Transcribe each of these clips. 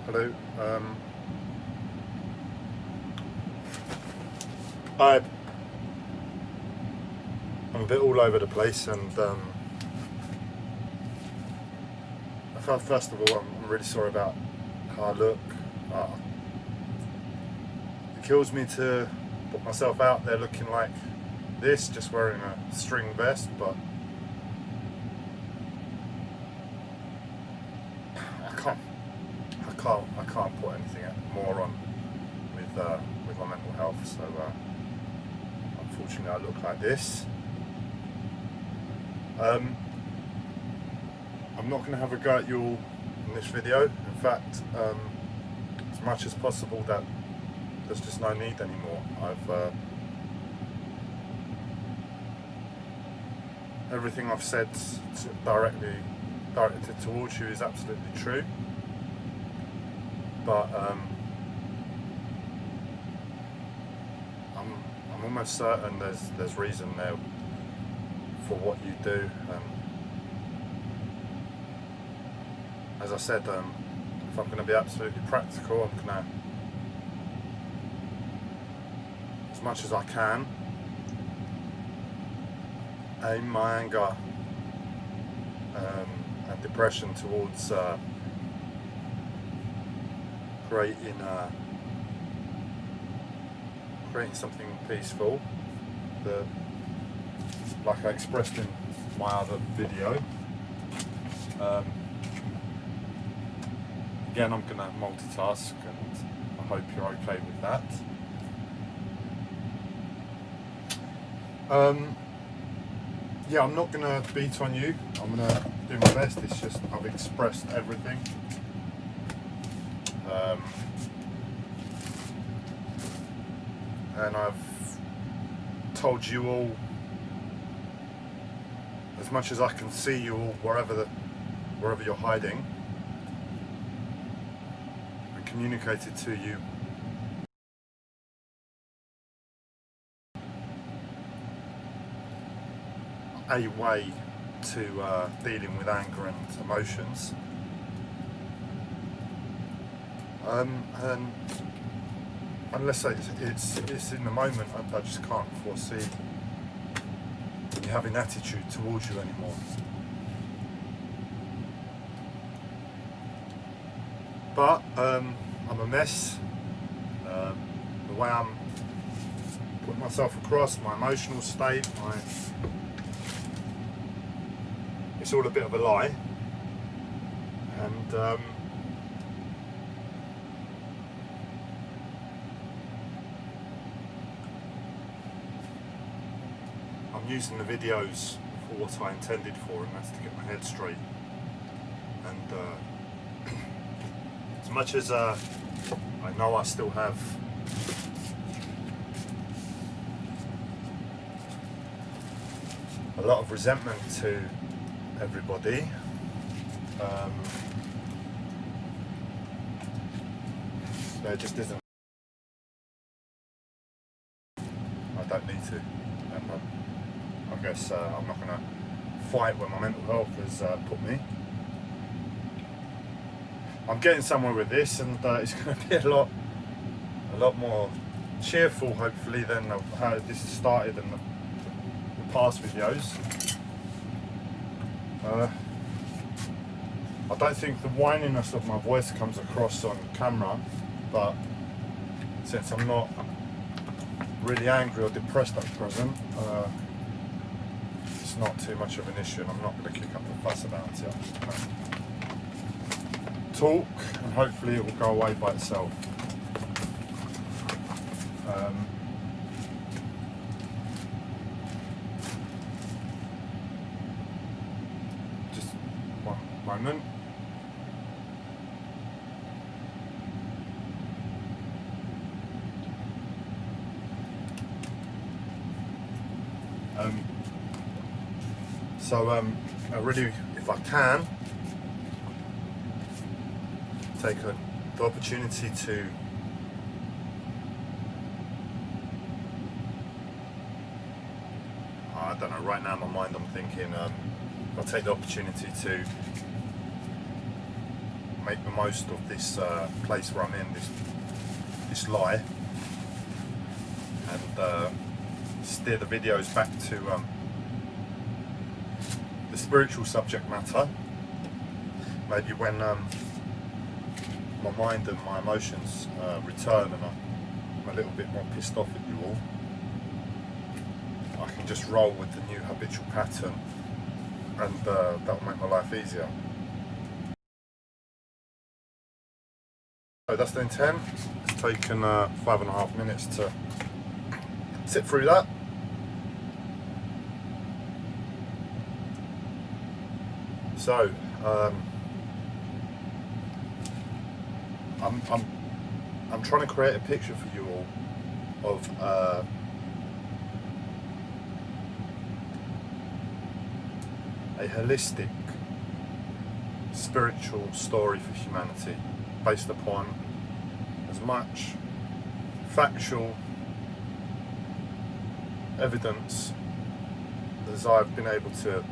Hello. I'm a bit all over the place, and first of all, I'm really sorry about how I look. It kills me to put myself out there looking like this, just wearing a string vest, but I can't put anything more on with my mental health. So unfortunately, I look like this. I'm not going to have a go at you all in this video. In fact, as much as possible, that there's just no need anymore. Everything I've said directed towards you is absolutely true, but I'm almost certain there's reason there for what you do. As I said, if I'm going to be absolutely practical, I'm going to, as much as I can, aim my anger and depression towards creating something peaceful. Like I expressed in my other video. Again, I'm going to multitask, and I hope you're okay with that. Yeah, I'm not going to beat on you. I'm going to do my best. It's just I've expressed everything. And I've told you all, as much as I can see you all, wherever you're hiding, and communicated to you a way to dealing with anger and emotions. And unless it's in the moment, I just can't foresee you having attitude towards you anymore. But I'm a mess. The way I'm putting myself across, my emotional state, it's all a bit of a lie. And I'm using the videos for what I intended for, and that's to get my head straight. And as much as I know I still have a lot of resentment to everybody, there just isn't. I don't need to. I guess I'm not going to fight where my mental health has put me. I'm getting somewhere with this, and it's going to be a lot more cheerful, hopefully, than how this has started in the past videos. I don't think the whininess of my voice comes across on camera, but since I'm not really angry or depressed at present, it's not too much of an issue, and I'm not going to kick up a fuss about it. I'm just going to talk, and hopefully it will go away by itself. Just one moment. So I really, if I can, take the opportunity to I don't know, right now in my mind I'm thinking I'll take the opportunity to make the most of this place where I'm in, this lie, and steer the videos back to the spiritual subject matter. Maybe when my mind and my emotions return and I'm a little bit more pissed off at you all, I can just roll with the new habitual pattern, and that will make my life easier. So that's the intent. It's taken 5.5 minutes to sit through that. So I'm trying to create a picture for you all of a holistic spiritual story for humanity, based upon as much factual evidence as I've been able to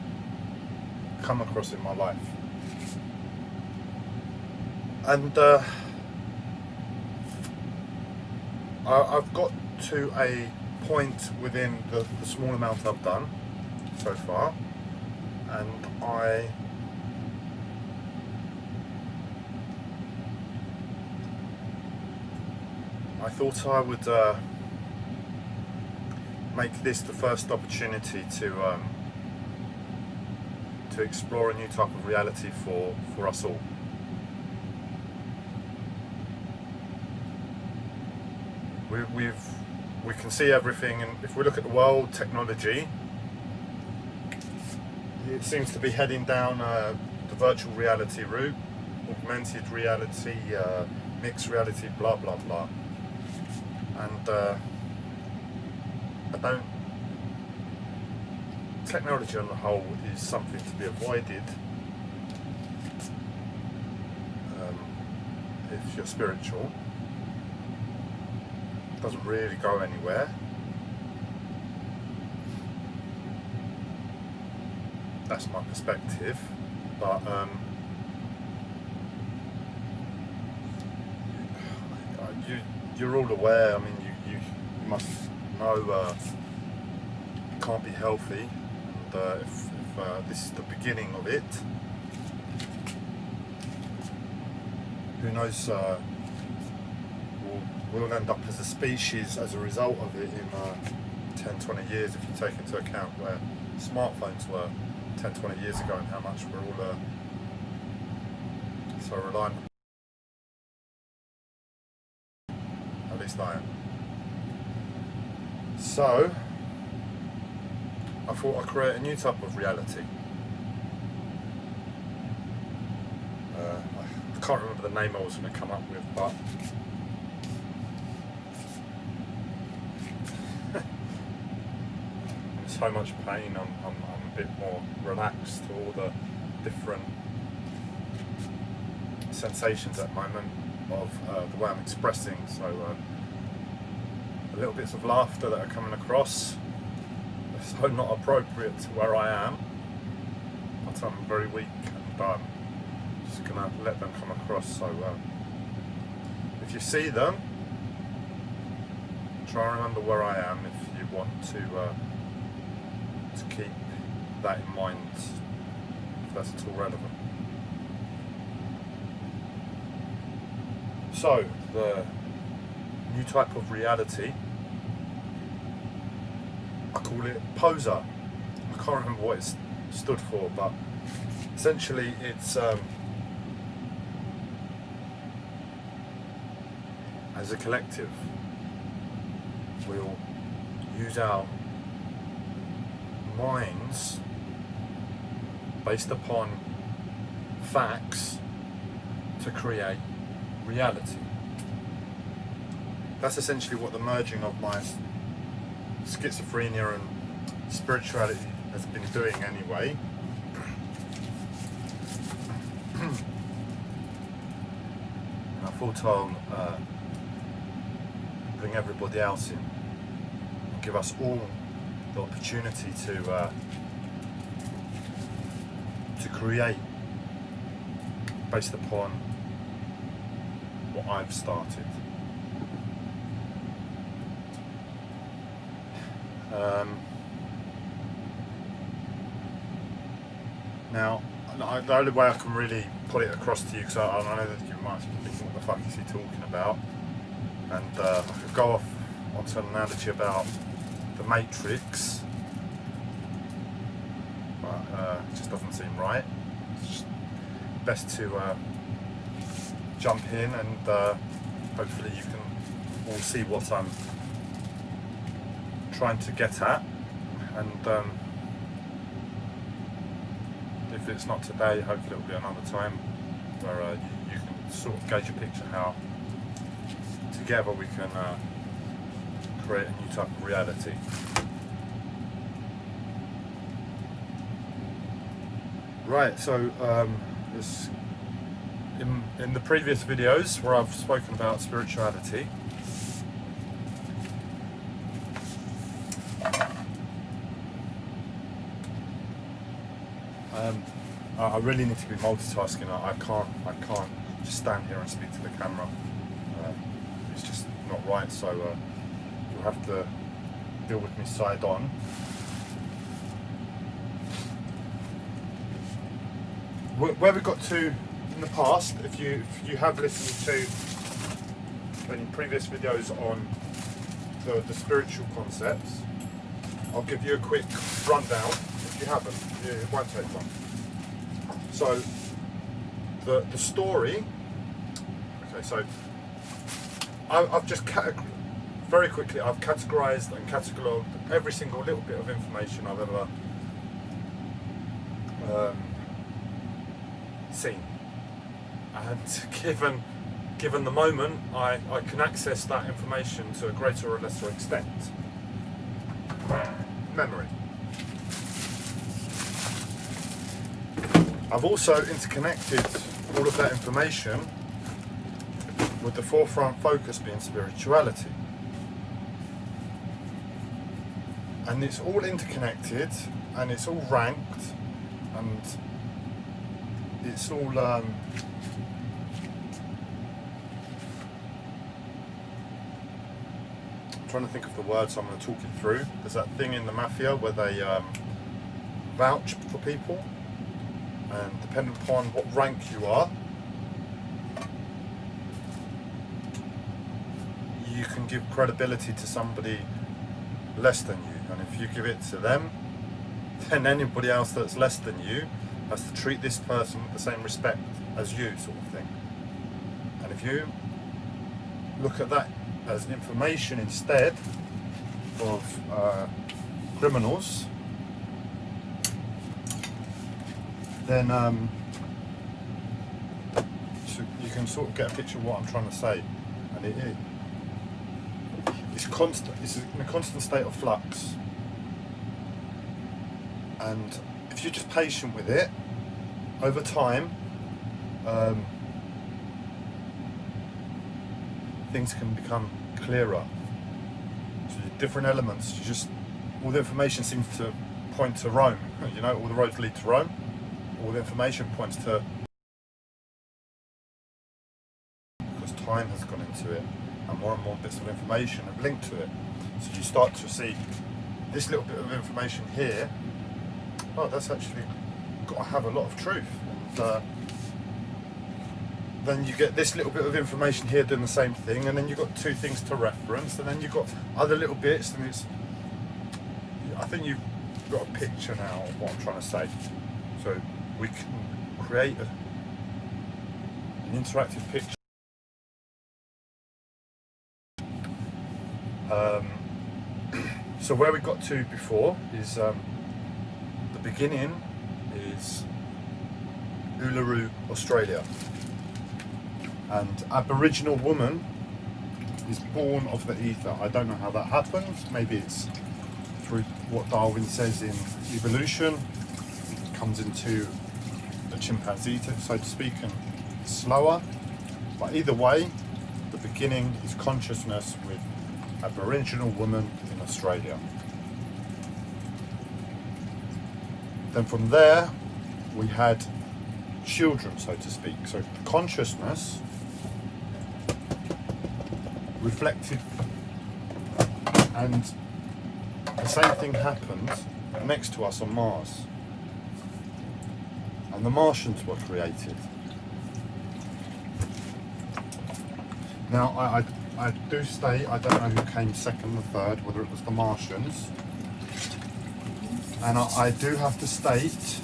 come across in my life. And I've got to a point within the small amount I've done so far, and I thought I would make this the first opportunity to explore a new type of reality for us all. We can see everything, and if we look at the world, technology, it seems to be heading down the virtual reality route, augmented reality, mixed reality, blah blah blah. And technology on the whole is something to be avoided if you're spiritual. It doesn't really go anywhere. That's my perspective, but you're all aware. I mean, you must know it can't be healthy, and if this is the beginning of it, who knows? We'll end up as a species as a result of it in 10, 20 years, if you take into account where smartphones were 10, 20 years ago and how much we're all so reliant. At least I am. So I thought I'd create a new type of reality. I can't remember the name I was going to come up with, but so much pain, I'm a bit more relaxed to all the different sensations at the moment of the way I'm expressing. So little bits of laughter that are coming across, so not appropriate to where I am, but I'm very weak, and I'm just gonna let them come across. So if you see them, try and remember where I am if you want to keep that in mind, if that's at all relevant. So, the new type of reality, I call it poser. I can't remember what it stood for, but essentially it's as a collective, we'll use our minds based upon facts to create reality. That's essentially what the merging of my schizophrenia and spirituality has been doing anyway. And I thought I'll bring everybody else in and give us all the opportunity to create based upon what I've started. Now, the only way I can really put it across to you, because I know that you might be thinking, what the fuck is he talking about? And I could go off onto an analogy about the Matrix, but it just doesn't seem right. It's just best to jump in, and hopefully you can all see what I'm trying to get at. And if it's not today, hopefully it'll be another time where you can sort of gauge a picture how together we can create a new type of reality. Right, so in the previous videos where I've spoken about spirituality, I really need to be multitasking. I can't just stand here and speak to the camera. It's just not right. So you'll have to deal with me side on. Where we got to in the past, if you have listened to any previous videos on the spiritual concepts, I'll give you a quick rundown. If you haven't, it won't take long. So the story. Okay, so I've just very quickly I've categorised and catalogued every single little bit of information I've ever seen, and given the moment, I can access that information to a greater or lesser extent. Memory. I've also interconnected all of that information with the forefront focus being spirituality. And it's all interconnected, and it's all ranked, and it's all I'm trying to think of the words, so I'm going to talk it through. There's that thing in the mafia where they vouch for people, and depending upon what rank you are, you can give credibility to somebody less than you, and if you give it to them, then anybody else that's less than you has to treat this person with the same respect as you, sort of thing. And if you look at that as information instead of criminals, then so you can sort of get a picture of what I'm trying to say. And it's constant. It's in a constant state of flux. And if you're just patient with it, over time, things can become clearer. So different elements, all the information seems to point to Rome. You know, all the roads lead to Rome. All the information points to, because time has gone into it, and more bits of information have linked to it. So you start to see this little bit of information here. Oh, that's actually got to have a lot of truth. And then you get this little bit of information here doing the same thing, and then you've got two things to reference, and then you've got other little bits, and I think you've got a picture now of what I'm trying to say. So we can create an interactive picture. So where we got to before is the beginning is Uluru, Australia, and Aboriginal woman is born of the ether. I don't know how that happens. Maybe it's through what Darwin says in evolution. It comes into a chimpanzee, so to speak, and slower. But either way, the beginning is consciousness with Aboriginal woman in Australia. Then from there, we had children, so to speak. So the consciousness reflected, and the same thing happened next to us on Mars, and the Martians were created. Now I do state I don't know who came second or third, whether it was the Martians, and I do have to state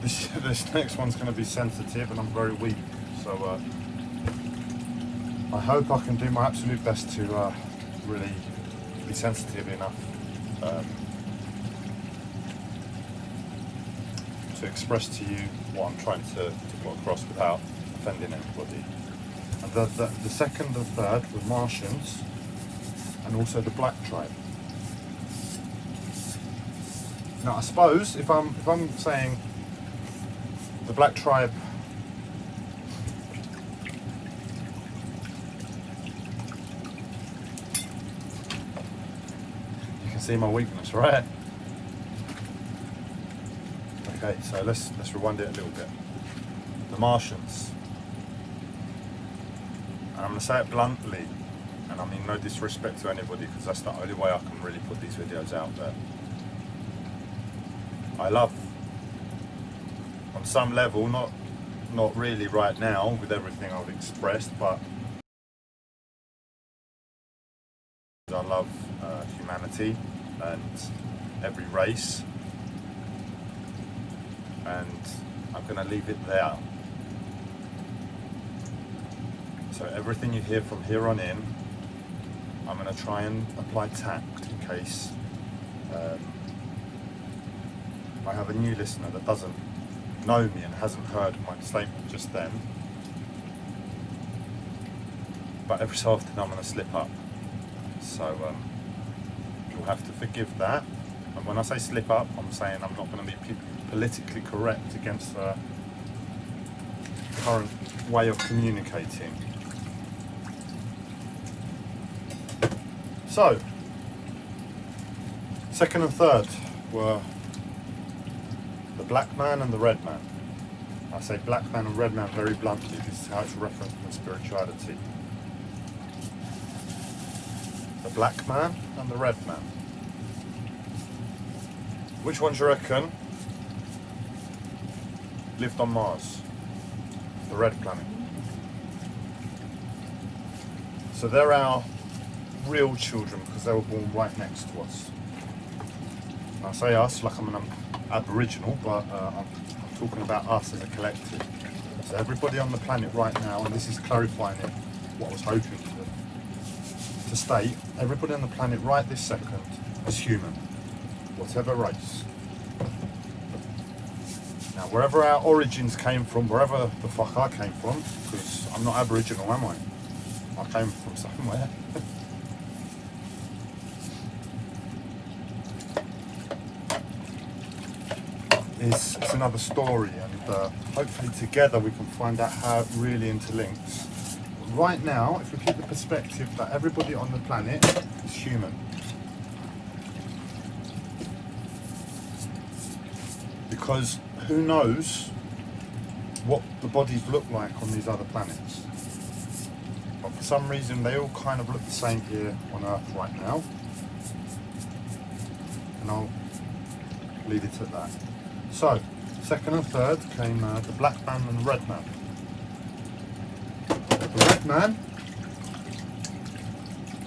this next one's going to be sensitive, and I'm very weak, so I hope I can do my absolute best to really be sensitive enough to express to you what I'm trying to put across without offending anybody. And the second and third were Martians, and also the Black Tribe. Now I suppose if I'm saying the Black Tribe, you can see my weakness, right? Okay, so let's rewind it a little bit. The Martians, and I'm going to say it bluntly, and I mean no disrespect to anybody, because that's the only way I can really put these videos out there. I love, on some level, not really right now with everything I've expressed, but I love humanity and every race, and I'm going to leave it there. So everything you hear from here on in, I'm going to try and apply tact in case I have a new listener that doesn't know me and hasn't heard my statement just then. But every so often I'm going to slip up. So you'll have to forgive that. And when I say slip up, I'm saying I'm not going to be politically correct against the current way of communicating. So, second and third were the black man and the red man. I say black man and red man very bluntly. This is how it's referenced in spirituality. The black man and the red man. Which one do you reckon lived on Mars? The red planet. So they're our real children because they were born right next to us. And I say us like I'm an Aboriginal, but I'm talking about us as a collective. So everybody on the planet right now, and this is clarifying it, what I was hoping to state, everybody on the planet right this second is human, whatever race. Now wherever our origins came from, wherever the fuck I came from, because I'm not Aboriginal, am I? I came from somewhere. It's another story, and hopefully together we can find out how it really interlinks. But right now, if we keep the perspective that everybody on the planet is human, because who knows what the bodies look like on these other planets. But for some reason they all kind of look the same here on Earth right now, and I'll leave it at that. So, second and third came the black man and the red man. The red man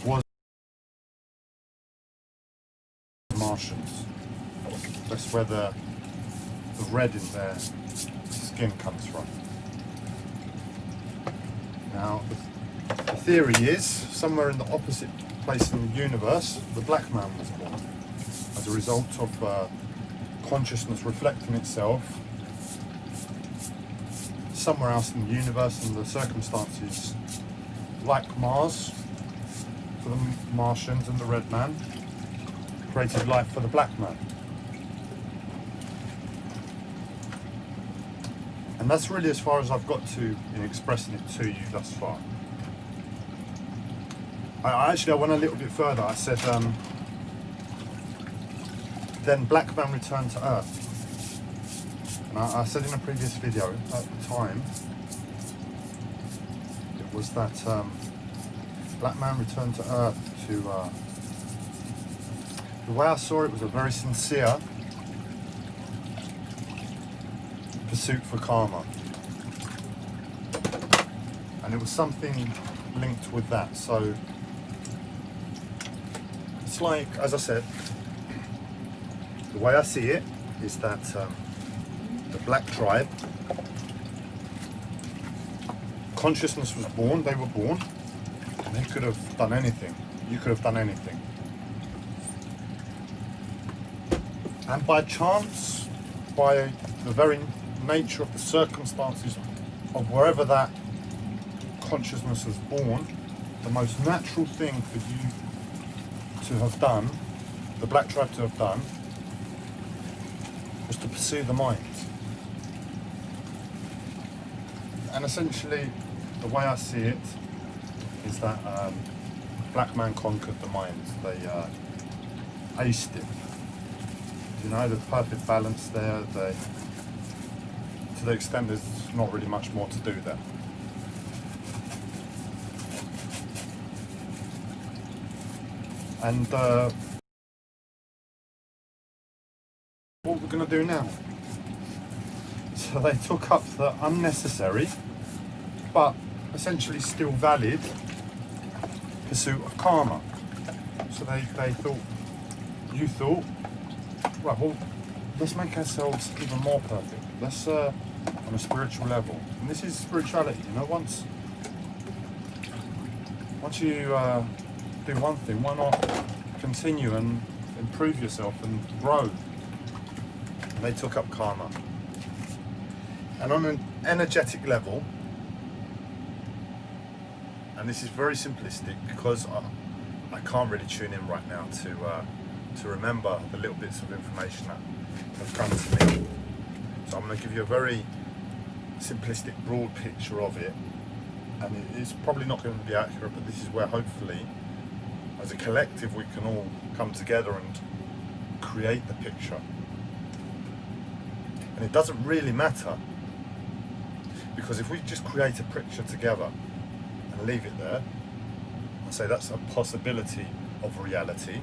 was Martians. That's where the red in their skin comes from. Now, the theory is, somewhere in the opposite place in the universe, the black man was born as a result of consciousness reflecting itself somewhere else in the universe, and the circumstances like Mars for the Martians and the red man created life for the black man. And that's really as far as I've got to in expressing it to you thus far. I went a little bit further. I said then black man returned to Earth. And I said in a previous video, at the time, it was that black man returned to Earth to, the way I saw it was a very sincere pursuit for karma. And it was something linked with that. So it's like, as I said, the way I see it is that the black tribe, consciousness was born, they were born, and they could have done anything. You could have done anything. And by chance, by the very nature of the circumstances of wherever that consciousness was born, the most natural thing for you to have done, the black tribe to have done, was to pursue the mind. And essentially, the way I see it is that black man conquered the mind. They aced it. You know, the perfect balance there. They, to the extent there's not really much more to do there. And what we're going to do now? So they took up the unnecessary, but essentially still valid pursuit of karma. So they thought, you thought, right, well, let's make ourselves even more perfect. Let's, on a spiritual level. And this is spirituality, you know, once you do one thing, why not continue and improve yourself and grow? And they took up karma. And on an energetic level, and this is very simplistic because I can't really tune in right now to remember the little bits of information that have come to me. So I'm going to give you a very simplistic, broad picture of it. And it's probably not going to be accurate, but this is where hopefully, as a collective, we can all come together and create the picture. And it doesn't really matter, because if we just create a picture together and leave it there, and say that's a possibility of reality,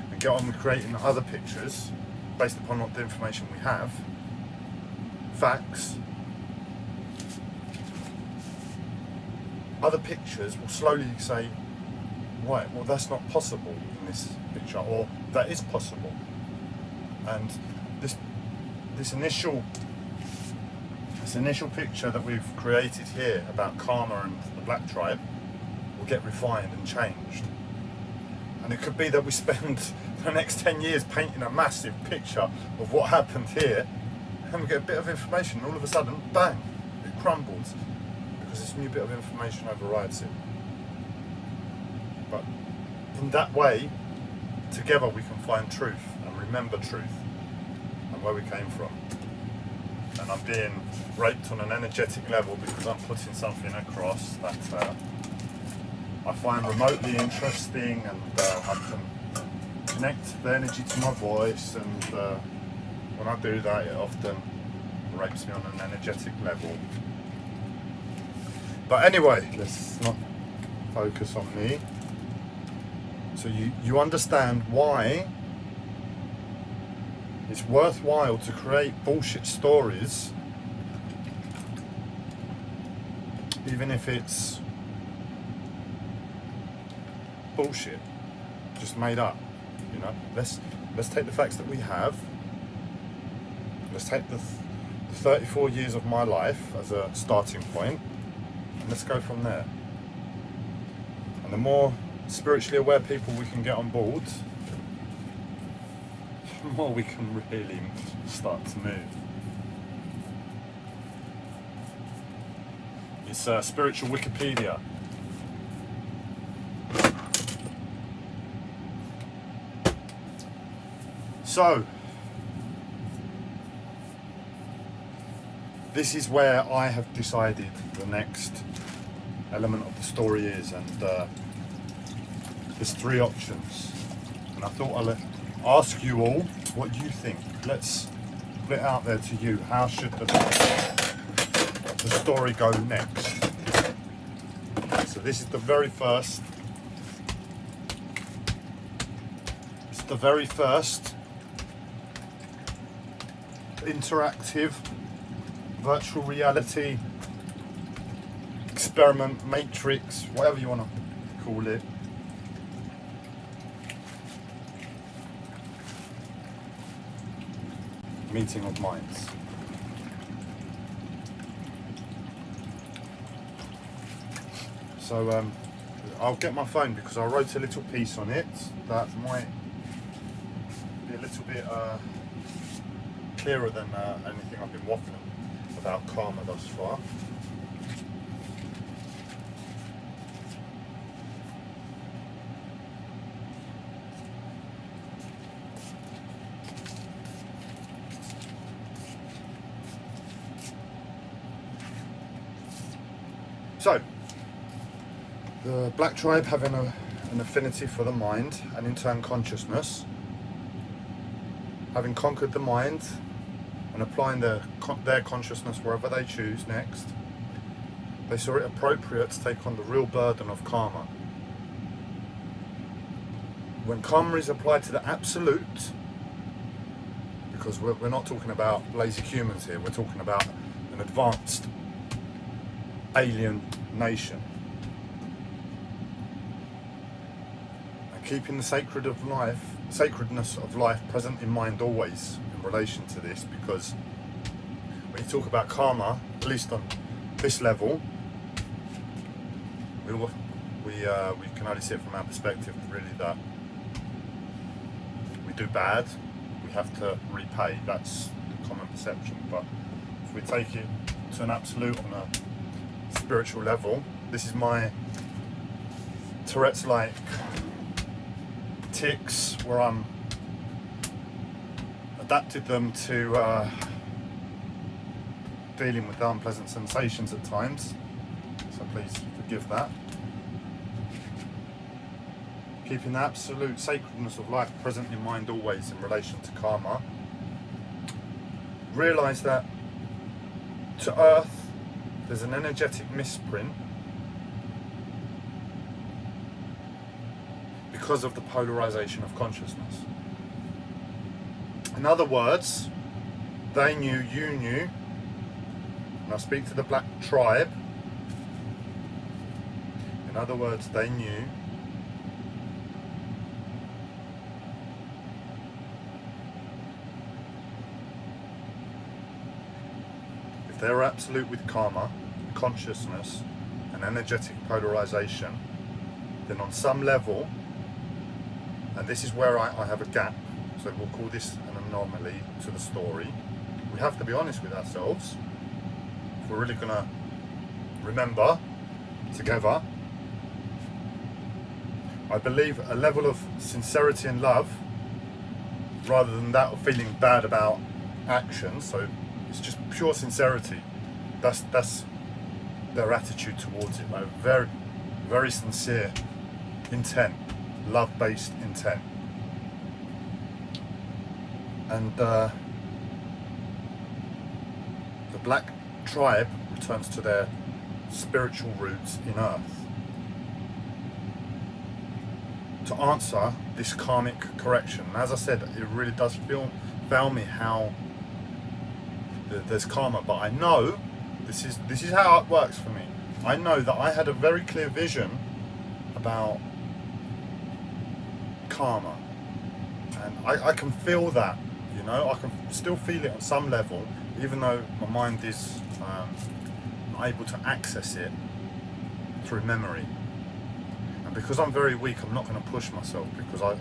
and get on with creating other pictures based upon what the information we have, facts, other pictures will slowly say, right, well that's not possible in this picture, or that is possible. And this initial picture that we've created here about karma and the black tribe will get refined and changed. And it could be that we spend the next 10 years painting a massive picture of what happened here, and we get a bit of information, and all of a sudden, bang, it crumbles, because this new bit of information overrides it. But in that way, together we can find truth and remember truth and where we came from. And I'm being raped on an energetic level because I'm putting something across that I find remotely interesting, and I can connect the energy to my voice, and when I do that it often rapes me on an energetic level. But anyway, let's not focus on me. So you understand why it's worthwhile to create bullshit stories, even if it's bullshit, just made up. You know, let's take the facts that we have. Let's take the 34 years of my life as a starting point, and let's go from there. And the more spiritually aware people we can get on board, the more we can really start to move. It's spiritual Wikipedia. So, this is where I have decided the next element of the story is, and there's 3 options. And I thought I'll ask you all what you think. Let's put it out there to you. How should the story go next? this is the very first. It's the very first interactive virtual reality experiment, matrix, whatever you want to call it. Meeting of minds. So I'll get my phone because I wrote a little piece on it that might be a little bit clearer than anything I've been waffling about karma thus far. So, the Black Tribe having an affinity for the mind and in turn consciousness, having conquered the mind and applying their consciousness wherever they choose next, they saw it appropriate to take on the real burden of karma. When karma is applied to the absolute, because we're not talking about lazy humans here, we're talking about an advanced alien nation. And keeping the sacredness of life present in mind always in relation to this, because when you talk about karma, at least on this level, we can only see it from our perspective, really, that we do bad, we have to repay. That's the common perception. But if we take it to an absolute on a spiritual level, this is my Tourette's-like tics where I'm adapted them to dealing with unpleasant sensations at times, so please forgive that. Keeping the absolute sacredness of life present in mind always in relation to karma. Realise that to Earth there's an energetic misprint because of the polarization of consciousness. In other words, they knew, you knew, and I speak to the Black Tribe, in other words, they knew if they were absolute with karma, consciousness and energetic polarization, then on some level, and this is where I have a gap, so we'll call this an anomaly to the story, we have to be honest with ourselves if we're really going to remember together. I believe a level of sincerity and love, rather than that of feeling bad about action, so it's just pure sincerity. That's their attitude towards it, like very, very sincere intent, love-based intent. And the Black Tribe returns to their spiritual roots in Earth to answer this karmic correction. And as I said, it really does fail me how there's karma, but I know this is how it works for me. I know that I had a very clear vision about karma, and I can feel that, you know, I can still feel it on some level, even though my mind is not able to access it through memory. And because I'm very weak, I'm not going to push myself, because I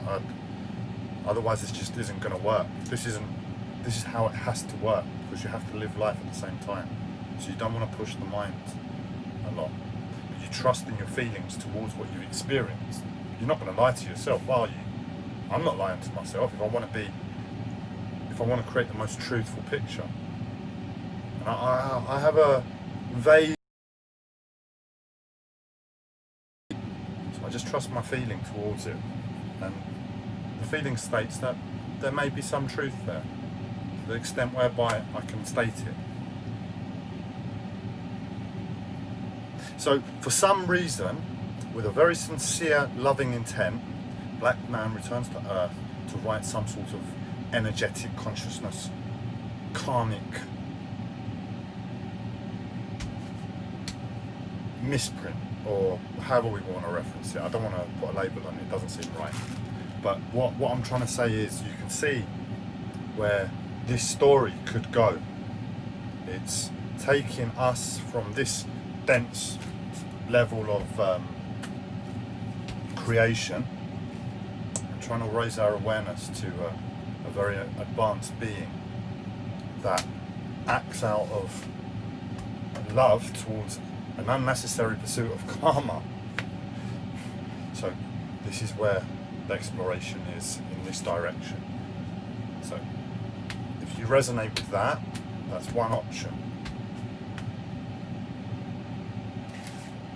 otherwise this just isn't going to work. This is how it has to work, because you have to live life at the same time. So you don't want to push the mind a lot, but you trust in your feelings towards what you've experienced. You're not going to lie to yourself, are you? I'm not lying to myself if I want to create the most truthful picture. And I have a vague, so I just trust my feeling towards it, and the feeling states that there may be some truth there, to the extent whereby I can state it. So for some reason, with a very sincere, loving intent, Black Man returns to Earth to write some sort of energetic consciousness, karmic misprint, or however we want to reference it. I don't want to put a label on it, it doesn't seem right. But what I'm trying to say is, you can see where this story could go. It's taking us from this dense level of creation and trying to raise our awareness to a very advanced being that acts out of love towards an unnecessary pursuit of karma. So this is where the exploration is, in this direction. So if you resonate with that, that's one option.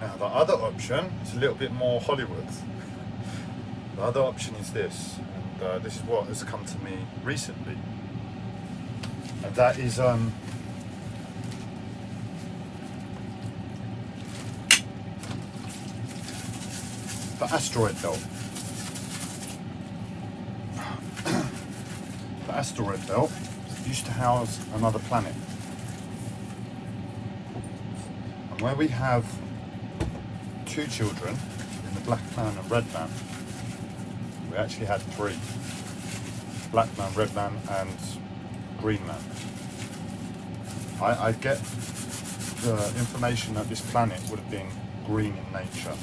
Now the other option is a little bit more Hollywood. The other option is this, and this is what has come to me recently, and that is the asteroid belt. The asteroid belt used to house another planet, and where we have two children in the Black Man and Red Man, we actually had three: Black Man, Red Man, and Green Man. I get the information that this planet would have been green in nature.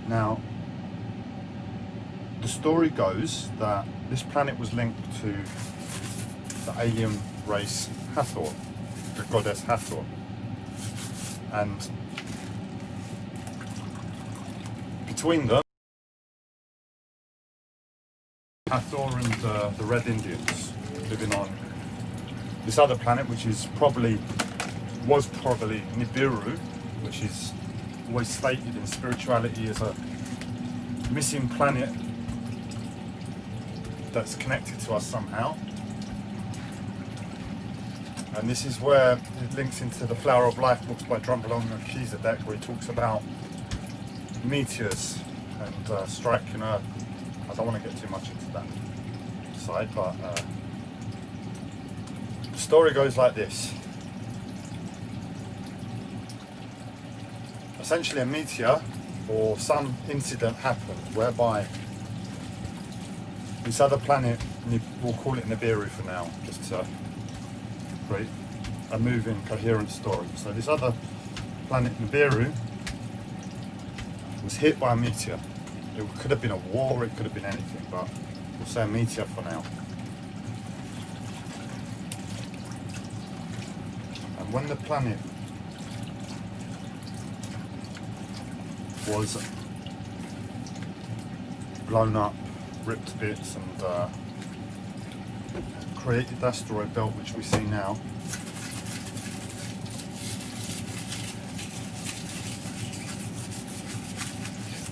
Now, the story goes that this planet was linked to the alien race Hathor, the goddess Hathor, and between them, Hathor and the Red Indians living on this other planet, which was probably Nibiru, which is always stated in spirituality as a missing planet that's connected to us somehow. And this is where it links into the Flower of Life books by Drumbalong and Melchizedek, where he talks about meteors and striking Earth. I don't want to get too much into that side, but the story goes like this. Essentially a meteor or some incident happened whereby this other planet, we'll call it Nibiru for now, just to create a moving, coherent story. So this other planet, Nibiru, was hit by a meteor. It could have been a war, it could have been anything, but we'll say a meteor for now. And when the planet was blown up, ripped to bits, and created the asteroid belt which we see now,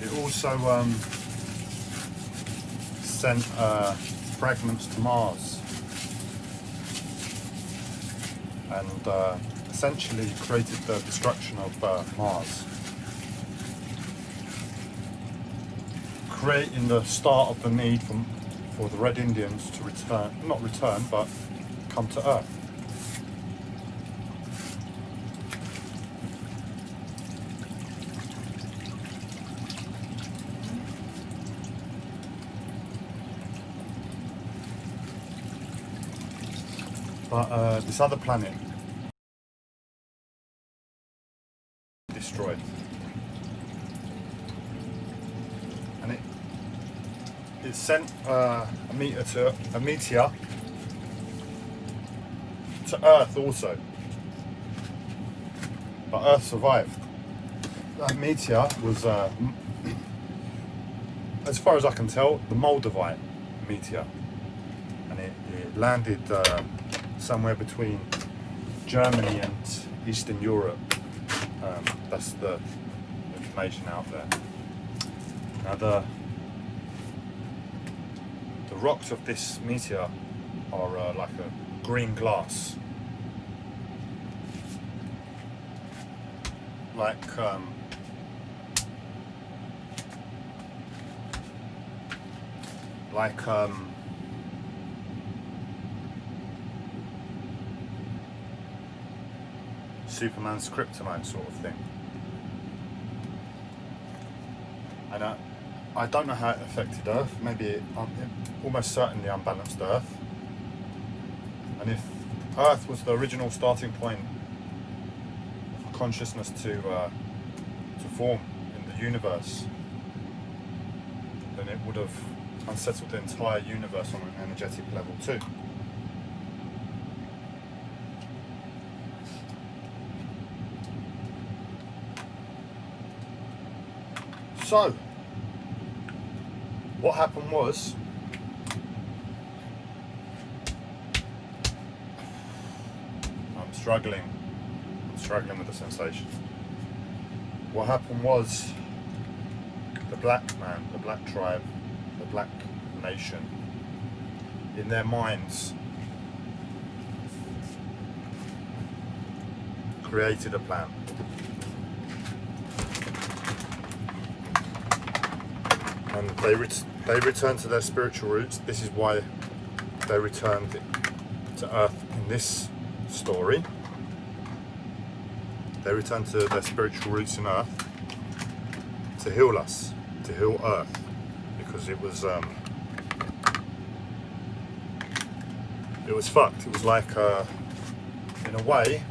it also sent fragments to Mars, and essentially created the destruction of Mars, creating the start of the need for the Red Indians to not return, but come to Earth. But this other planet destroyed, and it sent a meteor to Earth also, but Earth survived. That meteor was, as far as I can tell, the Moldavite meteor, and it landed somewhere between Germany and Eastern Europe. That's the information out there. Now the rocks of this meteor are like a green glass, like Superman's kryptonite sort of thing. And I don't know how it affected Earth. Maybe almost certainly unbalanced Earth. And if Earth was the original starting point for consciousness to form in the universe, then it would have unsettled the entire universe on an energetic level too. So, what happened was, I'm struggling with the sensations. What happened was, the black man, the black tribe, the black nation, in their minds, created a plan. And they returned to their spiritual roots. This is why they returned to Earth in this story. They returned to their spiritual roots in Earth to heal us, to heal Earth, because it was fucked. It was like, in a way,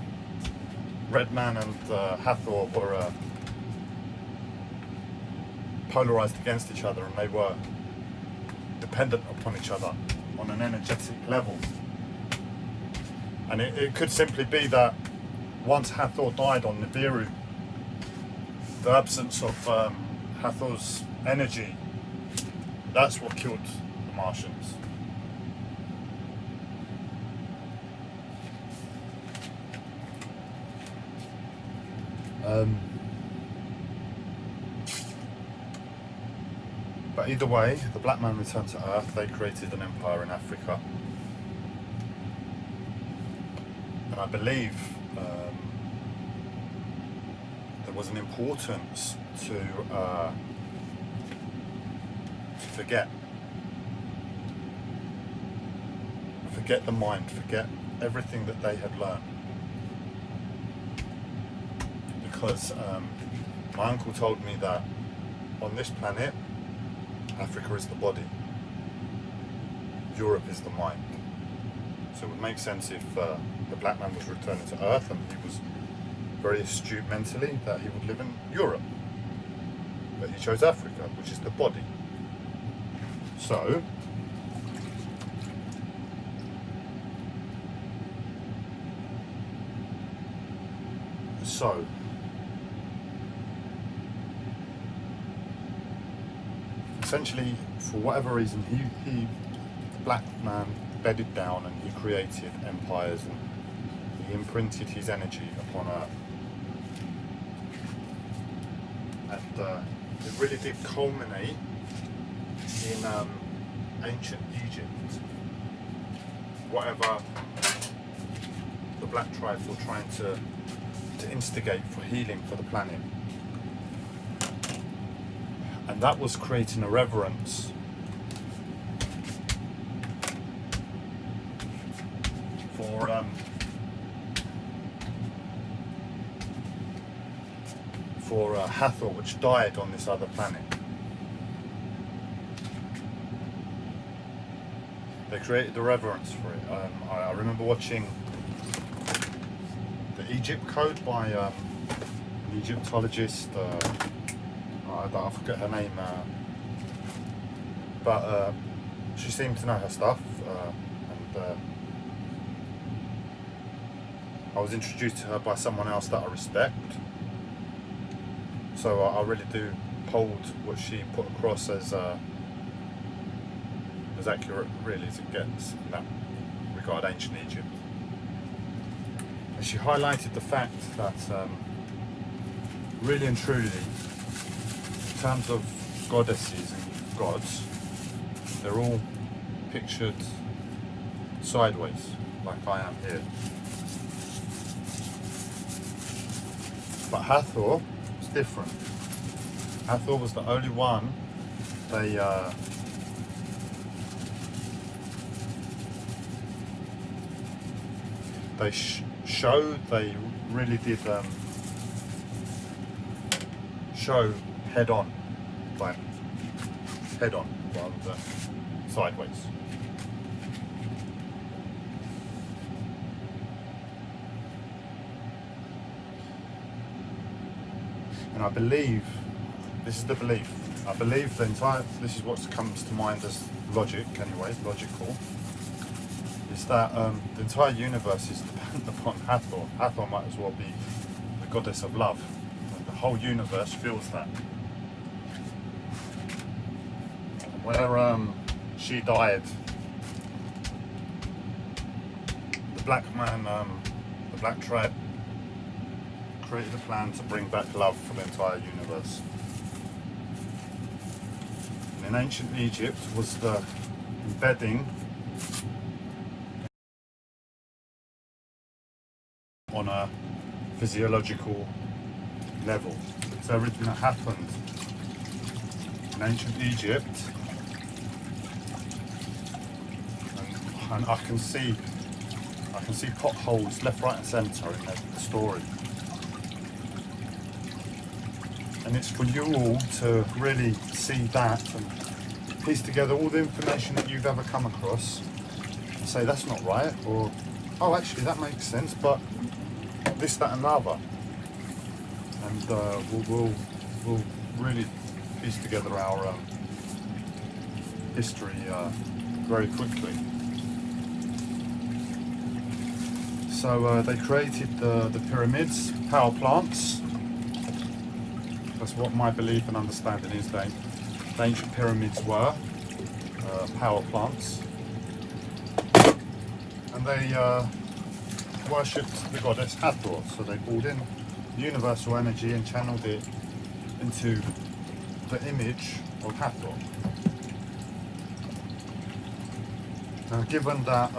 Redman and Hathor were polarized against each other, and they were dependent upon each other on an energetic level. And it could simply be that once Hathor died on Nibiru, the absence of Hathor's energy, that's what killed the Martians. But either way, the black man returned to Earth. They created an empire in Africa. And I believe there was an importance to forget. Forget the mind, forget everything that they had learned. Because my uncle told me that on this planet, Africa is the body, Europe is the mind. So it would make sense if the black man was returning to Earth and he was very astute mentally, that he would live in Europe. But he chose Africa, which is the body. So essentially, for whatever reason, the black man bedded down and he created empires and he imprinted his energy upon Earth. And it really did culminate in ancient Egypt. Whatever the black tribes were trying to instigate for healing for the planet. And that was creating a reverence for Hathor, which died on this other planet. They created the reverence for it. I remember watching the Egypt Code by an Egyptologist. I forget her name, but she seemed to know her stuff, and I was introduced to her by someone else that I respect. So I really do hold what she put across as accurate, really, as it gets in that regard, ancient Egypt. And she highlighted the fact that, really and truly, in terms of goddesses and gods, they're all pictured sideways, like I am here. But Hathor was different. Hathor was the only one they showed, they really did show head on, like head on rather than sideways. And I believe, this is the belief, I believe the entire, this is what comes to mind as logic anyway, logical, is that the entire universe is dependent upon Hathor. Hathor might as well be the goddess of love. And the whole universe feels that. Where she died, the black man, the black tribe, created a plan to bring back love for the entire universe. And in ancient Egypt was the embedding on a physiological level. So everything that happened in ancient Egypt, and I can see potholes left, right and centre in the story. And it's for you all to really see that and piece together all the information that you've ever come across and say that's not right, or oh actually that makes sense, but this, that and the other. And we'll really piece together our history very quickly. So they created the pyramids, power plants. That's what my belief and understanding is. The ancient pyramids were power plants, and they worshipped the goddess Hathor. So they pulled in universal energy and channeled it into the image of Hathor. Now, given that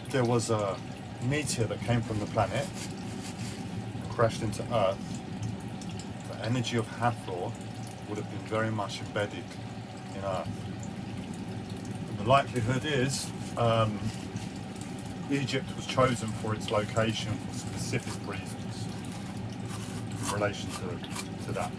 there was a meteor that came from the planet and crashed into Earth, the energy of Hathor would have been very much embedded in Earth. And the likelihood is Egypt was chosen for its location for specific reasons in relation to that.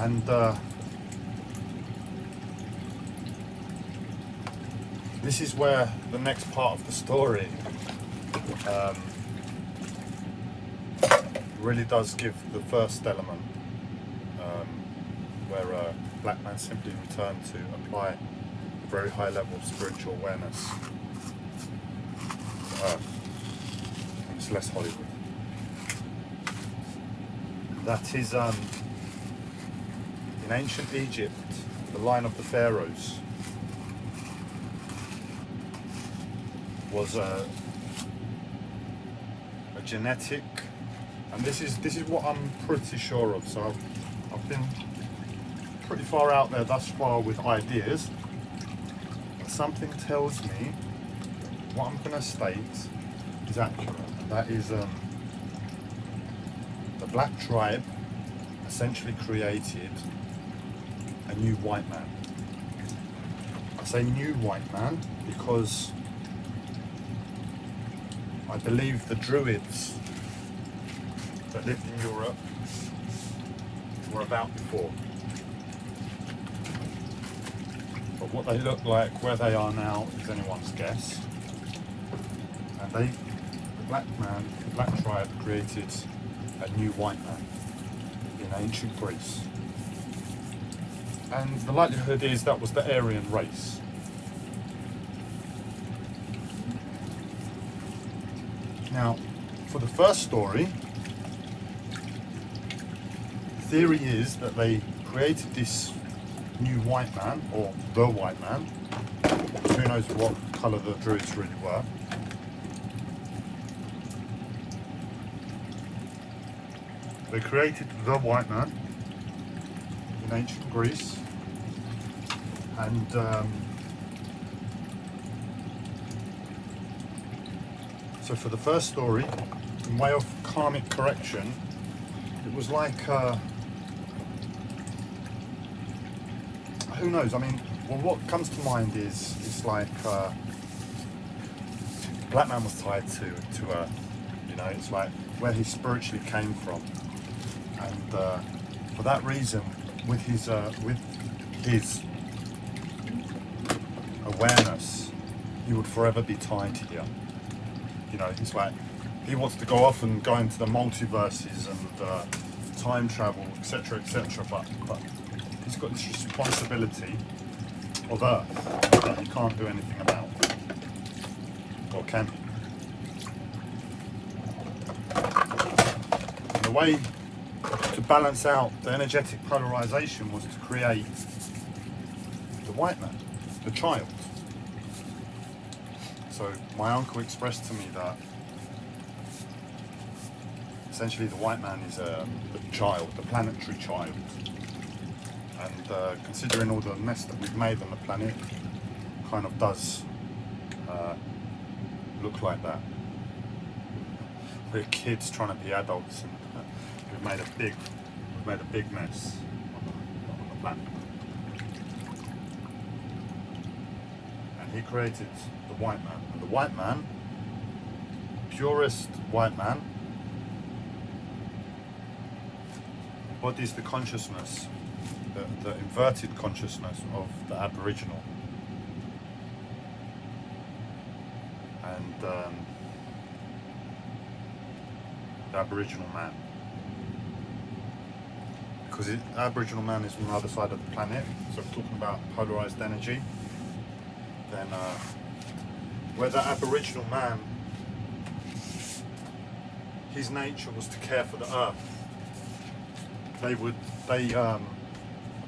And this is where the next part of the story really does give the first element, where a black man simply returned to apply a very high level of spiritual awareness to Earth. And it's less Hollywood. That is in ancient Egypt, the line of the pharaohs was a genetic, and this is what I'm pretty sure of. So I've been pretty far out there thus far with ideas, but something tells me what I'm going to state is accurate. That is the black tribe essentially created a new white man. I say new white man because I believe the Druids that lived in Europe were about before. But what they look like, where they are now, is anyone's guess. And the black tribe created a new white man in ancient Greece. And the likelihood is that was the Aryan race. Now, for the first story, the theory is that they created this new white man, or the white man. Who knows what colour the Druids really were. They created the white man in ancient Greece, and so for the first story, in way of karmic correction, it was like, who knows, I mean, well, what comes to mind is, it's like, black man was tied to earth, you know, it's like where he spiritually came from, and for that reason, with his awareness, he would forever be tied here. You know, it's like he wants to go off and go into the multiverses and time travel, etc., etc. But he's got this responsibility of Earth that he can't do anything about, or can he? And the way to balance out the energetic polarization was to create the white man, the child. So my uncle expressed to me that essentially the white man is the child, the planetary child. And considering all the mess that we've made on the planet, kind of does look like that. We're kids trying to be adults, and we've made a big mess on the planet. And he created the white man. And the white man, purest white man, embodies the consciousness, the inverted consciousness of the Aboriginal. And the Aboriginal man. Because the Aboriginal man is on the other side of the planet, so we're talking about polarized energy. Then where the Aboriginal man, his nature was to care for the earth. I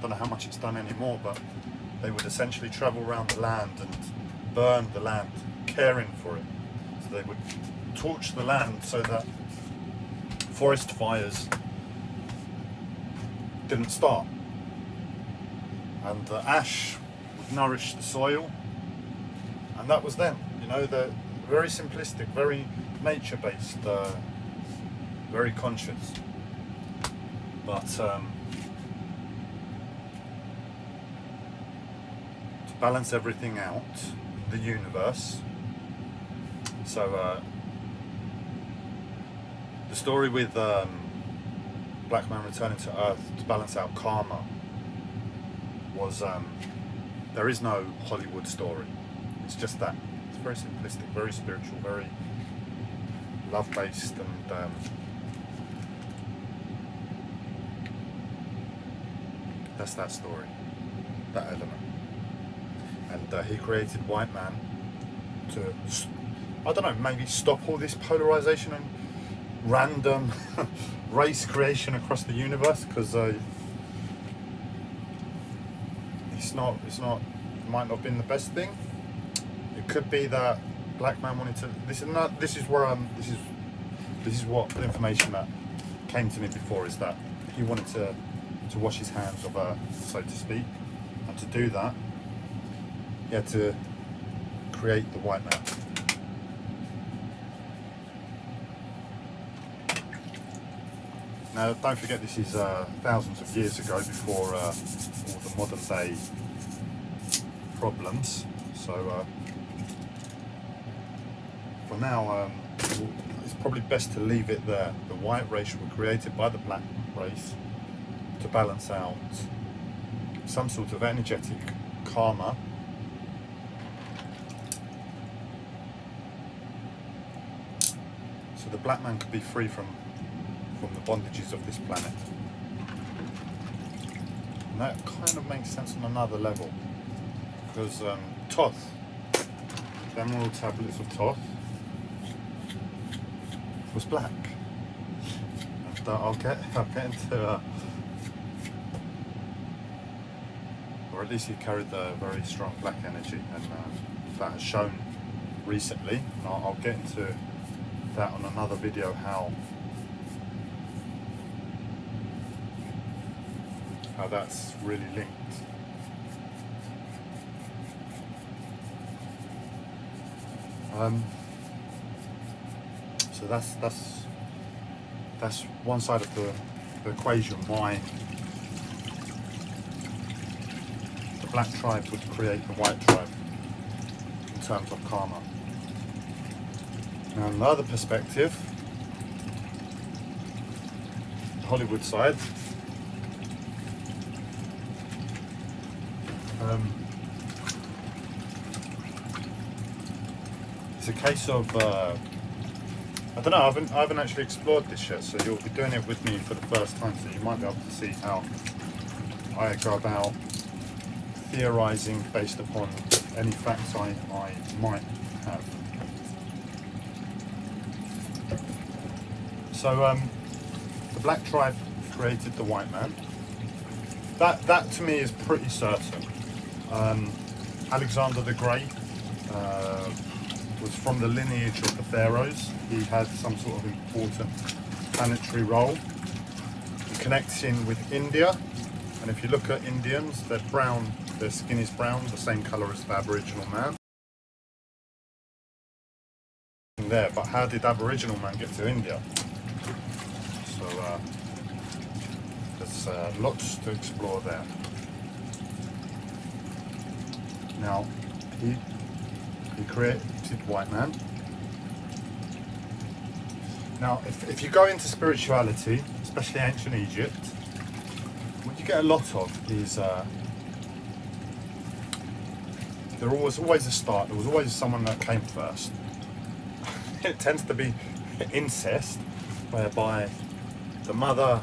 don't know how much it's done anymore, but they would essentially travel around the land and burn the land, caring for it. So they would torch the land so that forest fires didn't start. And the ash would nourish the soil, and that was them. You know, they're very simplistic, very nature-based, very conscious. But to balance everything out, the universe. So the story with black man returning to Earth to balance out karma was there is no Hollywood story. It's just that. It's very simplistic, very spiritual, very love-based, and that's that story, that element. And he created white man to, I don't know, maybe stop all this polarization and random race creation across the universe, because it might not have been the best thing. It could be that black man wanted to. This is what the information that came to me before, is that he wanted to wash his hands of Earth, so to speak, and to do that, he had to create the white man. Now, don't forget, this is thousands of years ago, before all the modern day problems. So for now, it's probably best to leave it there. The white race were created by the black race to balance out some sort of energetic karma, so the black man could be free from the bondages of this planet. And that kind of makes sense on another level, because Thoth, the emerald tablets of Thoth, was black. And I'll get into or at least he carried the very strong black energy, and that has shown recently. And I'll get into that on another video, how how that's really linked. So that's one side of the equation, why the black tribe would create the white tribe in terms of karma. Now, on the other perspective, the Hollywood side, it's a case of I don't know. I haven't actually explored this yet, so you'll be doing it with me for the first time. So you might be able to see how I go about theorizing based upon any facts I might have. So the black tribe created the white man. That to me is pretty certain. Alexander the Great was from the lineage of the pharaohs. He had some sort of important planetary role. He connects in with India, and if you look at Indians, they're brown, their skin is brown, the same colour as the Aboriginal man. There, but how did Aboriginal man get to India? So there's lots to explore there. Now, he created white man. Now, if you go into spirituality, especially ancient Egypt, what you get a lot of is there was always a start. There was always someone that came first. It tends to be incest, whereby the mother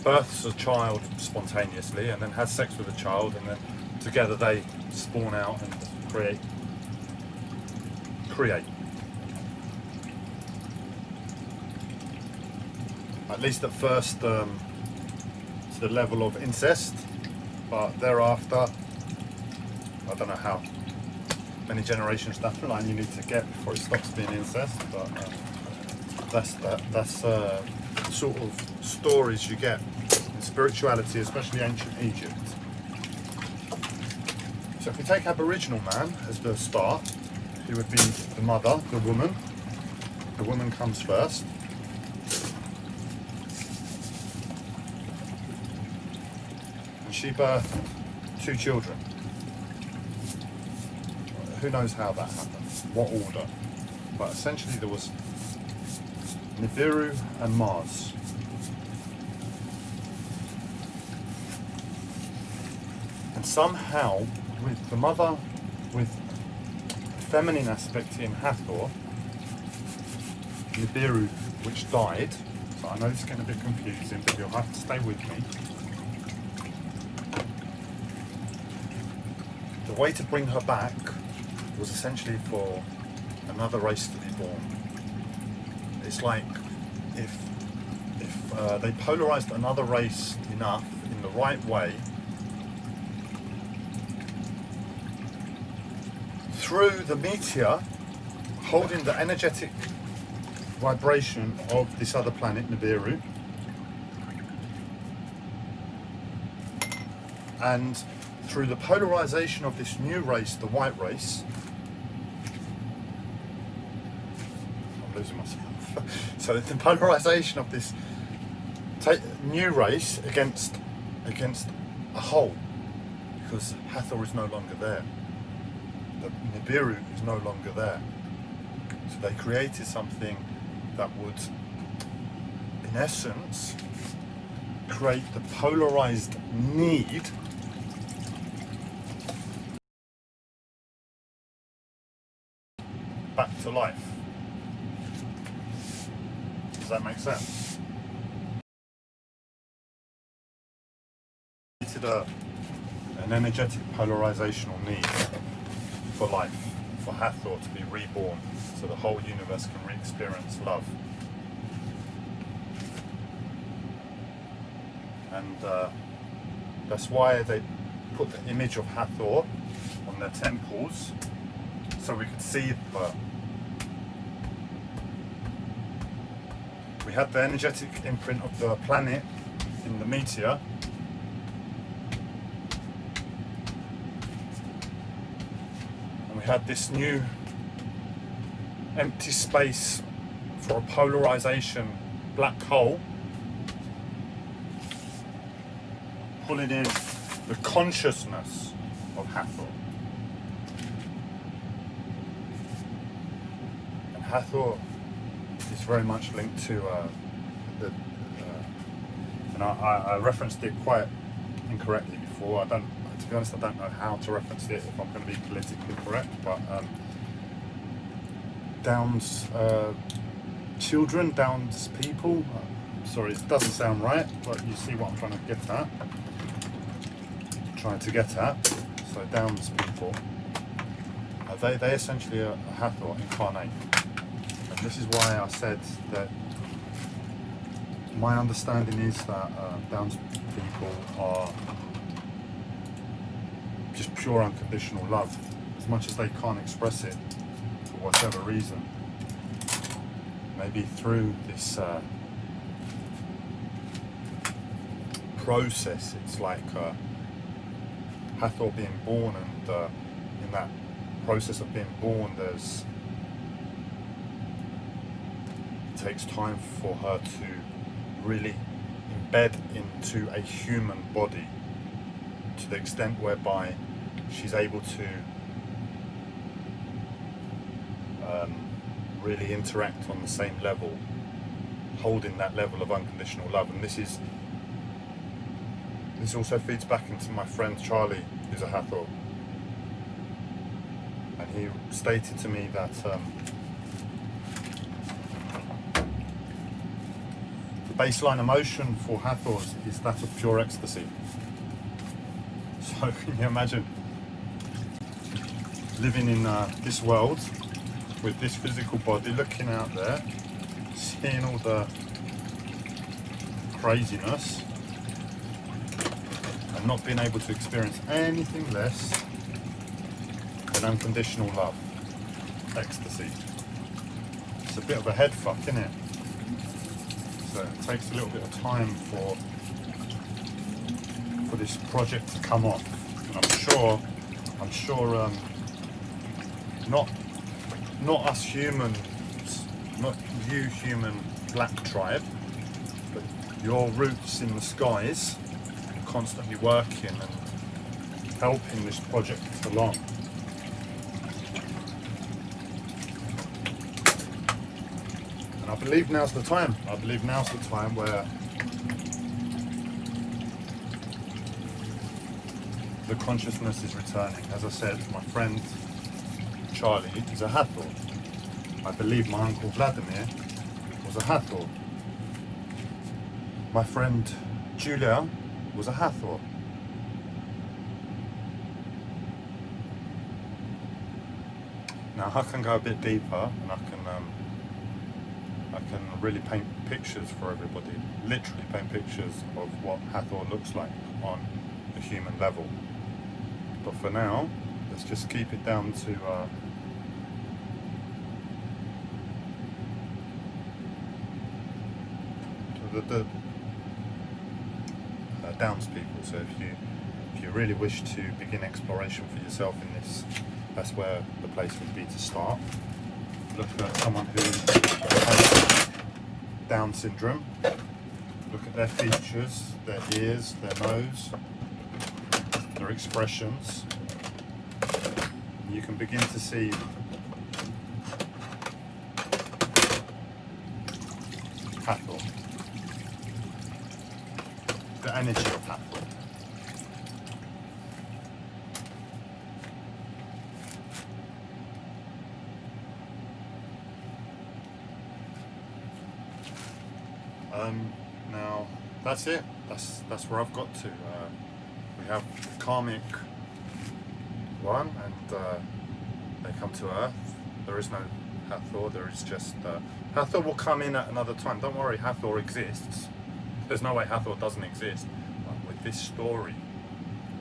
births a child spontaneously and then has sex with the child, and then together they spawn out and create. At least at first to the level of incest, but thereafter I don't know how many generations down the line you need to get before it stops being incest, but that's sort of stories you get in spirituality, especially ancient Egypt. So if we take Aboriginal man as the start, he would be the mother, the woman. The woman comes first. And she birthed 2 children. Who knows how that happened, what order. But essentially there was Nibiru and Mars. And somehow, with the mother, with feminine aspect in Hathor, Nibiru, which died, so I know it's going to be confusing, but you'll have to stay with me. The way to bring her back was essentially for another race to be born. It's like if they polarized another race enough in the right way, through the meteor holding the energetic vibration of this other planet, Nibiru, and through the polarization of this new race, the white race, I'm losing myself. So the polarization of this new race against a whole, because Hathor is no longer there. The Nibiru is no longer there. So they created something that would, in essence, create the polarized need back to life. Does that make sense? Created an energetic polarizational need for life, for Hathor to be reborn, so the whole universe can re-experience love. And that's why they put the image of Hathor on their temples, so we could see her. We had the energetic imprint of the planet in the meteor, had this new empty space for a polarization black hole, pulling in the consciousness of Hathor. And Hathor is very much linked to and I referenced it quite incorrectly before. To be honest, I don't know how to reference it if I'm going to be politically correct, but Down's children, Down's people. Sorry, it doesn't sound right, but you see what I'm trying to get at. So Down's people, they essentially are Hathor incarnate, and this is why I said that my understanding is that Down's people are just pure unconditional love, as much as they can't express it for whatever reason. Maybe through this process, it's like Hathor being born, and in that process of being born, it takes time for her to really embed into a human body to the extent whereby she's able to really interact on the same level, holding that level of unconditional love. And this also feeds back into my friend Charlie, who's a Hathor, and he stated to me that the baseline emotion for Hathors is that of pure ecstasy. So can you imagine living in this world with this physical body, looking out there, seeing all the craziness, and not being able to experience anything less than unconditional love, ecstasy. It's a bit of a head fuck, isn't it? So it takes a little bit of time for this project to come off, and I'm sure not us humans, not you human black tribe, but your roots in the skies are constantly working and helping this project along. And I believe now's the time. Where the consciousness is returning. As I said, my friend Charlie is a Hathor. I believe my uncle Vladimir was a Hathor. My friend Julia was a Hathor. Now I can go a bit deeper, and I can really paint pictures for everybody, literally paint pictures of what Hathor looks like on a human level. But for now, let's just keep it down to the Downs people. So if you really wish to begin exploration for yourself in this, that's where the place would be to start. Look at someone who has Down syndrome. Look at their features, their ears, their nose, their expressions. You can begin to see Hathor, the energy of Hathor. Now that's it. That's where I've got to. We have karmic one, and they come to Earth. There is no Hathor. There is just Hathor will come in at another time. Don't worry, Hathor exists. There's no way Hathor doesn't exist. But with this story,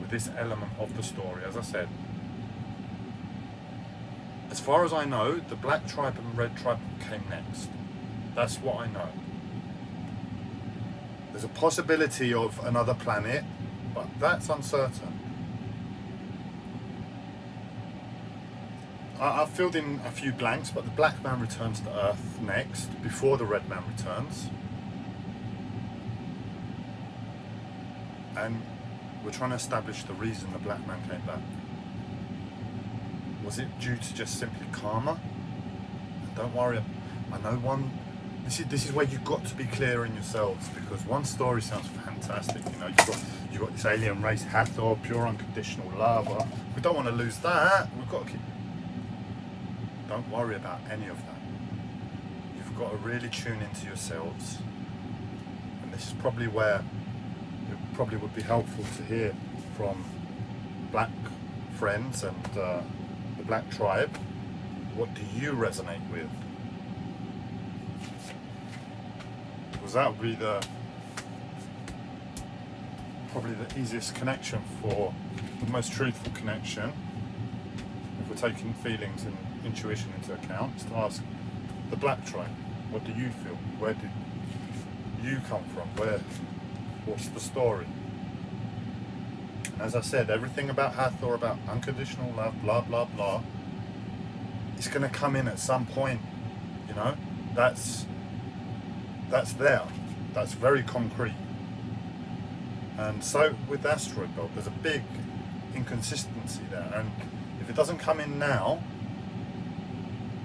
with this element of the story, as I said, as far as I know, the Black Tribe and Red Tribe came next. That's what I know. There's a possibility of another planet, but that's uncertain. I've filled in a few blanks, but the black man returns to Earth next, before the red man returns. And we're trying to establish the reason the black man came back. Was it due to just simply karma? And don't worry, I know one. This is where you've got to be clear in yourselves, because one story sounds fantastic. You know, you've got this alien race, Hathor, pure unconditional love. We don't want to lose that. We've got to keep. Don't worry about any of that. You've got to really tune into yourselves, and this is probably where it probably would be helpful to hear from black friends and the black tribe. What do you resonate with? Because that would be probably the easiest connection, for the most truthful connection, if we're taking feelings and intuition into account, is to ask the black tribe, what do you feel? Where did you come from? What's the story? And as I said, everything about Hathor, about unconditional love, blah blah blah, it's going to come in at some point. You know, that's there. That's very concrete. And so with the asteroid belt, there's a big inconsistency there. And if it doesn't come in now,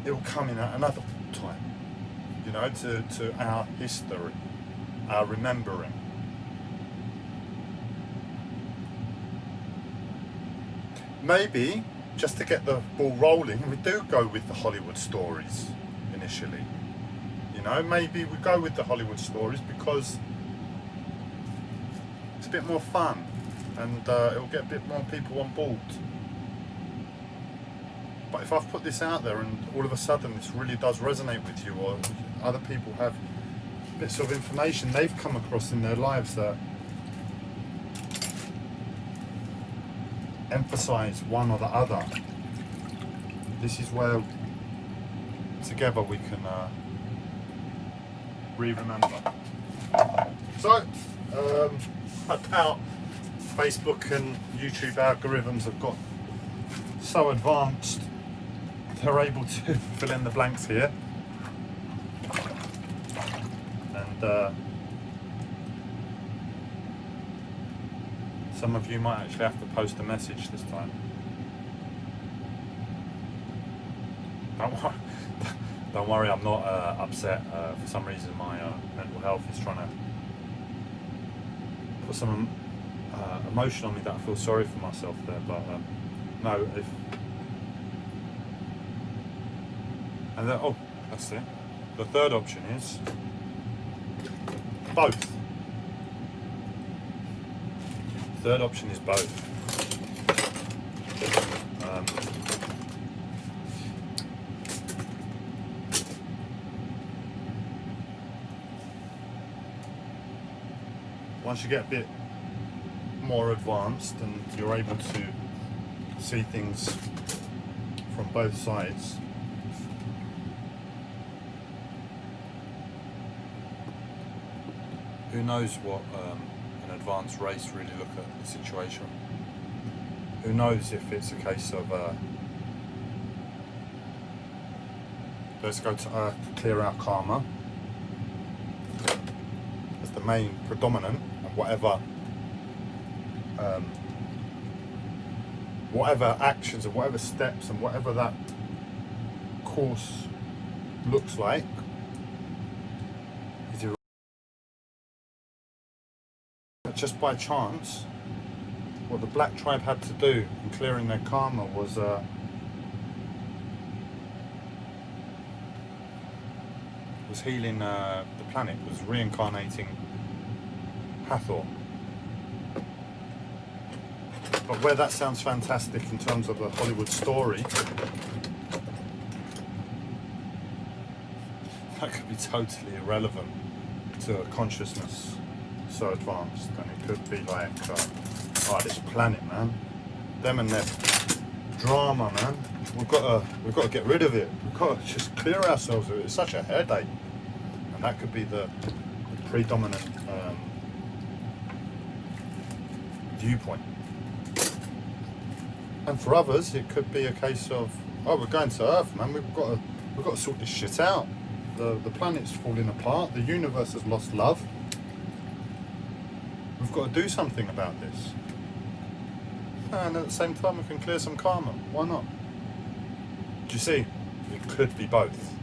it will come in at another time. You know, to our history, our remembering. Maybe, just to get the ball rolling, we do go with the Hollywood stories initially. You know, maybe we go with the Hollywood stories because it's a bit more fun, and it'll get a bit more people on board. But if I've put this out there and all of a sudden this really does resonate with you, or other people have bits of information they've come across in their lives that emphasize one or the other, this is where together we can remember. So, I doubt Facebook and YouTube algorithms have got so advanced they're able to fill in the blanks here. And some of you might actually have to post a message this time. Don't worry, I'm not upset. For some reason my mental health is trying to put some emotion on me that I feel sorry for myself there, but no, and then, oh, that's it. The third option is both. Third option is both. Once you get a bit more advanced and you're able to see things from both sides, who knows what an advanced race really look at the situation. Who knows if it's a case of let's go to Earth to clear our karma as the main predominant, and whatever actions and whatever steps and whatever that course looks like is just by chance. What the black tribe had to do in clearing their karma was healing the planet, was reincarnating Hathor. But where that sounds fantastic in terms of a Hollywood story, that could be totally irrelevant to a consciousness so advanced. And it could be like, this planet, man, them and their drama, man. We've got to get rid of it. We've got to just clear ourselves of it. It's such a headache. And that could be the predominant viewpoint. And for others, it could be a case of Oh, we're going to Earth, man. We've got to sort this shit out. The planet's falling apart. The universe has lost love. We've got to do something about this. And at the same time, we can clear some karma. Why not? Do you see? It could be both.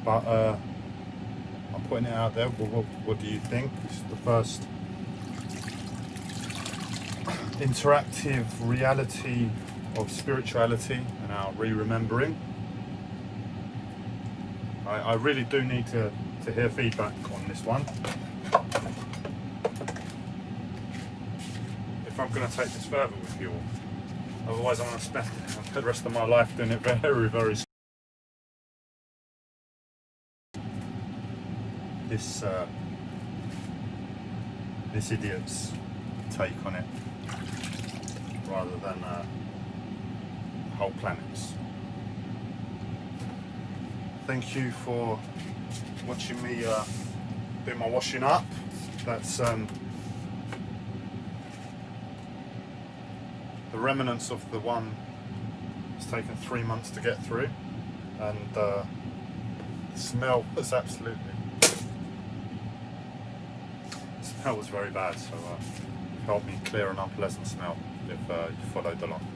But I'm putting it out there. What do you think? This is the first interactive reality of spirituality and our re-remembering. I really do need to hear feedback on this one. If I'm going to take this further with you all. Otherwise I'm going to spend the rest of my life doing it very, very slow. This idiot's take on it, rather than whole planets. Thank you for watching me do my washing up. That's the remnants of the one it's taken 3 months to get through, and the smell was absolutely, the smell was very bad, so helped me clear an unpleasant smell if you followed along.